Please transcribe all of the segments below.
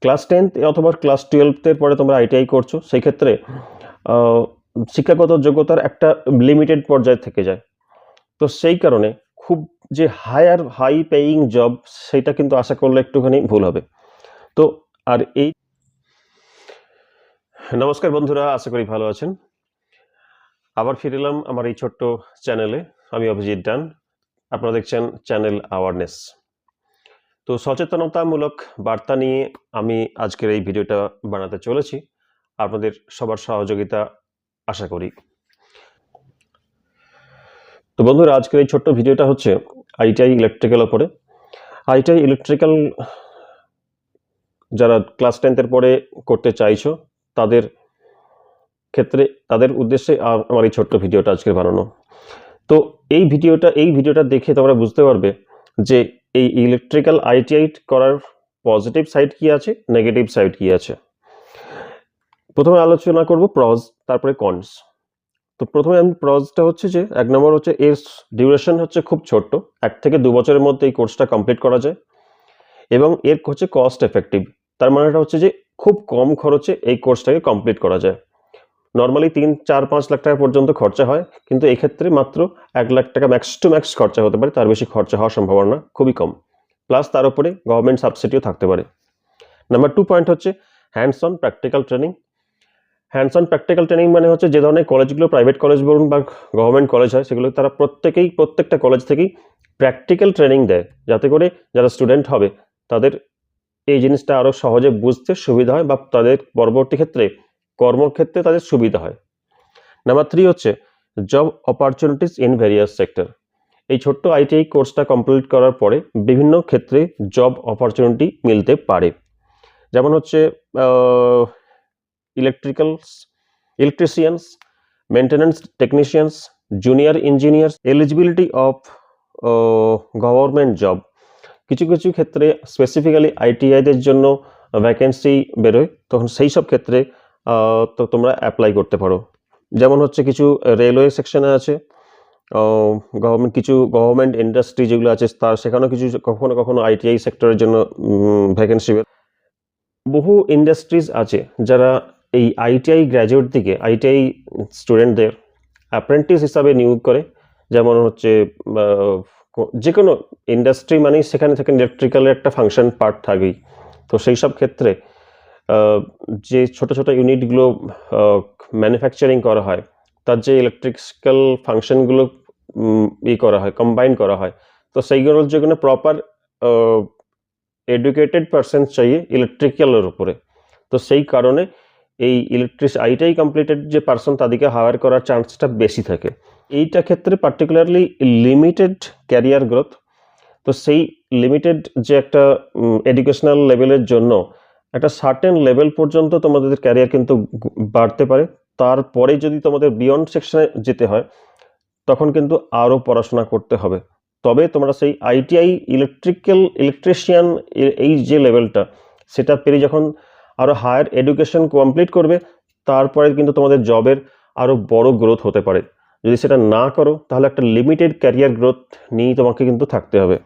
Class 10 অথবা class 12 পরে তোমরা আইটিআই করছো, সেই ক্ষেত্রে শিক্ষাগত যোগ্যতার একটা লিমিটেড পর্যায়ে থেকে যায়। তো সেই কারণে খুব যে হাই পেইং জব সেটা কিন্তু আশা করলে একটুখানি ভুল হবে। তো আর এই নমস্কার বন্ধুরা, আশা করি ভালো আছেন। আবার ফিরে এলাম আমার এই ছোট্ট চ্যানেলে। আমি অভিজিৎ ডান, আপনারা দেখছেন চ্যানেল অ্যাওয়ারনেস। তো সচেতনতামূলক বার্তা নিয়ে আমি আজকের এই ভিডিওটা বানাতে চলেছি, আপনাদের সবার সহযোগিতা আশা করি। তো বন্ধুরা, আজকের এই ছোট্ট ভিডিওটা হচ্ছে আইটিআই ইলেকট্রিক্যাল ওপরে। আইটিআই ইলেকট্রিক্যাল যারা ক্লাস 10 পরে করতে চাইছো তাদের ক্ষেত্রে, তাদের উদ্দেশ্যে আমার এই ছোট্ট ভিডিওটা আজকে বানানো। তো এই ভিডিওটা দেখে তোমরা বুঝতে পারবে যে এই ইলেকট্রিক্যাল আইটিআই করার পজিটিভ সাইড কি আছে, নেগেটিভ সাইড কি আছে। প্রথমে আলোচনা করব প্রজ, তারপরে কনস। তো প্রথমে আমি প্রজটা হচ্ছে যে 1 নম্বর হচ্ছে এর ডিউরেশন হচ্ছে খুব ছোট্ট, 1 থেকে 2 বছরের মধ্যে এই কোর্সটা কমপ্লিট করা যায়, এবং এর হচ্ছে কস্ট এফেক্টিভ। তার মানেটা হচ্ছে যে খুব কম খরচে এই কোর্সটাকে কমপ্লিট করা যায়। নর্মালি 3-4-5 লাখ টাকা পর্যন্ত খরচা হয়, কিন্তু এক্ষেত্রে মাত্র 1 লাখ টাকা ম্যাক্স টু ম্যাক্স খরচা হতে পারে, তার বেশি খরচা হওয়ার সম্ভাবনা খুবই কম। প্লাস তার উপরে গভর্নমেন্ট সাবসিডিও থাকতে পারে। নাম্বার 2 পয়েন্ট হচ্ছে hands on practical training. Hands on practical training মানে হচ্ছে যে ধরনের কলেজগুলো, প্রাইভেট কলেজ বলুন বা গভর্নমেন্ট কলেজ হয়, সেগুলো তারা প্রত্যেকটা কলেজ থেকেই প্র্যাকটিক্যাল ট্রেনিং দেয়, যাতে করে যারা স্টুডেন্ট হবে তাদের এই জিনিসটা আরও সহজে বুঝতে সুবিধা হয় বা তাদের পরবর্তী ক্ষেত্রে কর্মক্ষেত্রে তাদের সুবিধা হয়। নাম্বার 3 হচ্ছে job opportunities in various sector. এই ছোট্ট আইটিআই কোর্সটা কমপ্লিট করার পরে বিভিন্ন ক্ষেত্রে জব অপরচুনিটি মিলতে পারে। যেমন হচ্ছে electricians, maintenance technicians, junior engineers, eligibility of government job. কিছু কিছু ক্ষেত্রে স্পেসিফিক্যালি আইটিআইদের জন্য ভ্যাকেন্সি বেরোয়, তখন সেই সব ক্ষেত্রে তো তোমরা অ্যাপ্লাই করতে পারো। যেমন হচ্ছে কিছু রেলওয়ে সেকশনে আছে, কিছু গভর্নমেন্ট ইন্ডাস্ট্রি যেগুলো আছে তার সেখানেও কিছু কখনো কখনো আইটিআই সেক্টরের জন্য ভ্যাকেন্সি। বহু ইন্ডাস্ট্রিজ আছে যারা এই আইটিআই গ্র্যাজুয়েট দিকে আইটিআই স্টুডেন্টদের অ্যাপ্রেন্টিস হিসাবে নিয়োগ করে। যেমন হচ্ছে যে কোনো ইন্ডাস্ট্রি মানেই সেখানে থেকে ইলেকট্রিক্যালের একটা ফাংশন পার্ট থাকেই। তো সেই সব ক্ষেত্রে যে ছোট ছোট ইউনিটগুলো ম্যানুফ্যাকচারিং করা হয়, তার যে ইলেকট্রিক্যাল ফাংশনগুলো করা হয়, কম্বাইন করা হয়, তো সেইগুলোর জন্য প্রপার এডুকেটেড পারসন চাইয়ে ইলেকট্রিক্যালের উপরে। তো সেই কারণে এই আইটিআই কমপ্লিটেড যে পারসন তাদেরকে হায়ার করার চান্সটা বেশি থাকে। এইটা ক্ষেত্রে পার্টিকুলারলি লিমিটেড ক্যারিয়ার গ্রোথ। তো সেই লিমিটেড যে একটা এডুকেশনাল লেভেলের জন্য একটা সার্টেন লেভেল পর্যন্ত তোমাদের ক্যারিয়ার কিন্তু বাড়তে পারে। তারপরে যদি তোমাদের বিয়ন্ড সেকশনে যেতে হয় তখন কিন্তু আরও পড়াশোনা করতে হবে, তবে তোমরা সেই আইটিআই ইলেকট্রিশিয়ান এই যে লেভেলটা সেটা পেরিয়ে যখন আরও হায়ার এডুকেশন কমপ্লিট করবে, তারপরে কিন্তু তোমাদের জবের আরও বড় গ্রোথ হতে পারে। যদি সেটা না করো তাহলে একটা লিমিটেড ক্যারিয়ার গ্রোথ নিয়েই তোমাকে কিন্তু থাকতে হবে।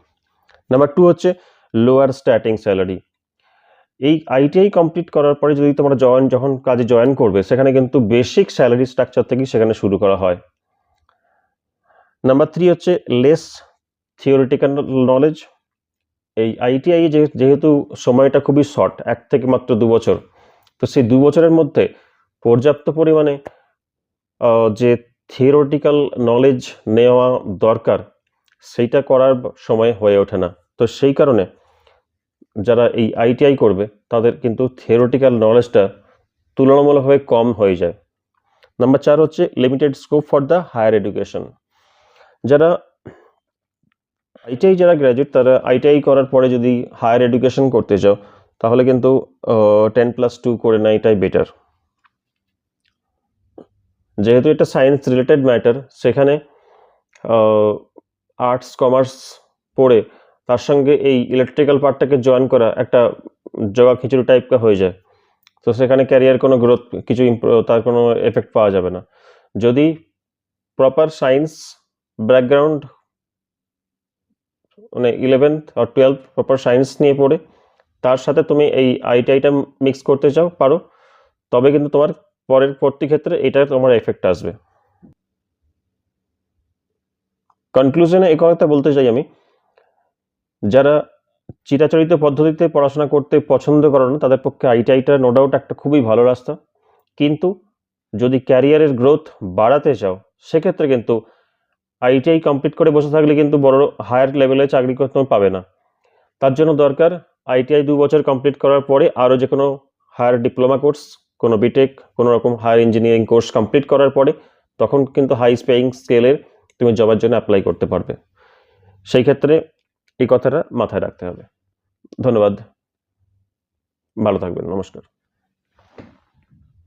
নাম্বার 2 হচ্ছে লোয়ার স্টার্টিং স্যালারি। এই আইটিআই কমপ্লিট করার পরে যদি তোমরা যখন কাজে জয়েন করবে, সেখানে কিন্তু বেসিক স্যালারি স্ট্রাকচার থেকেই সেখানে শুরু করা হয়। নাম্বার 3 হচ্ছে লেস থিওরিটিক্যাল নলেজ। এই আইটিআই যেহেতু সময়টা খুবই শর্ট, 1 থেকে মাত্র 2 বছর, তো সেই 2 বছরের মধ্যে পর্যাপ্ত পরিমাণে যে থিওরিটিক্যাল নলেজ নেওয়া দরকার সেইটা করার সময় হয়ে ওঠে না। তো সেই কারণে যারা এই আইটিআই করবে তাদের কিন্তু থিওরিটিক্যাল নলেজটা তুলনামূলকভাবে কম হয়ে যায়। নাম্বার 4 হচ্ছে limited scope for the higher education. যারা গ্র্যাজুয়েট তারা আইটিআই করার পরে যদি হায়ার এডুকেশন করতে চাও তাহলে কিন্তু 10+2 করে নেওয়াটাই বেটার। যেহেতু এটা সায়েন্স রিলেটেড ম্যাটার, সেখানে আর্টস কমার্স পড়ে তার সঙ্গে এই ইলেকট্রিক্যাল পার্টটাকে জয়েন করা একটা জগা খিচুড়ি টাইপকা হয়ে যায়। তো সেখানে ক্যারিয়ার কোনো গ্রোথ তার কোনো এফেক্ট পাওয়া যাবে না। যদি প্রপার সায়েন্স ব্যাকগ্রাউন্ড মানে 11th or 12th proper science নিয়ে পড়ে তার সাথে তুমি এই আইটিআইটা মিক্স করতে চাও পারো, তবে কিন্তু তোমার পরবর্তী ক্ষেত্রে এটা তোমার এফেক্ট আসবে। কনক্লুশনে এই কথা বলতে চাই আমি, যারা চিরাচরিত পদ্ধতিতে পড়াশোনা করতে পছন্দ করো না তাদের পক্ষে আইটিআইটা নো ডাউট একটা খুবই ভালো রাস্তা, কিন্তু যদি ক্যারিয়ারের গ্রোথ বাড়াতে চাও সেক্ষেত্রে কিন্তু আইটিআই কমপ্লিট করে বসে থাকলে কিন্তু বড় হায়ার লেভেলে চাকরি তুমি পাবে না। তার জন্য দরকার আইটিআই 2 বছর কমপ্লিট করার পরে আরও যে কোনো হায়ার ডিপ্লোমা কোর্স, কোনো বিটেক, কোনো রকম হায়ার ইঞ্জিনিয়ারিং কোর্স কমপ্লিট করার পরে তখন কিন্তু হাই পেইং স্কেলের তুমি জবের জন্য অ্যাপ্লাই করতে পারবে। সেই ক্ষেত্রে এই কথাটা মাথায় রাখতে হবে। ধন্যবাদ, ভালো থাকবেন, নমস্কার।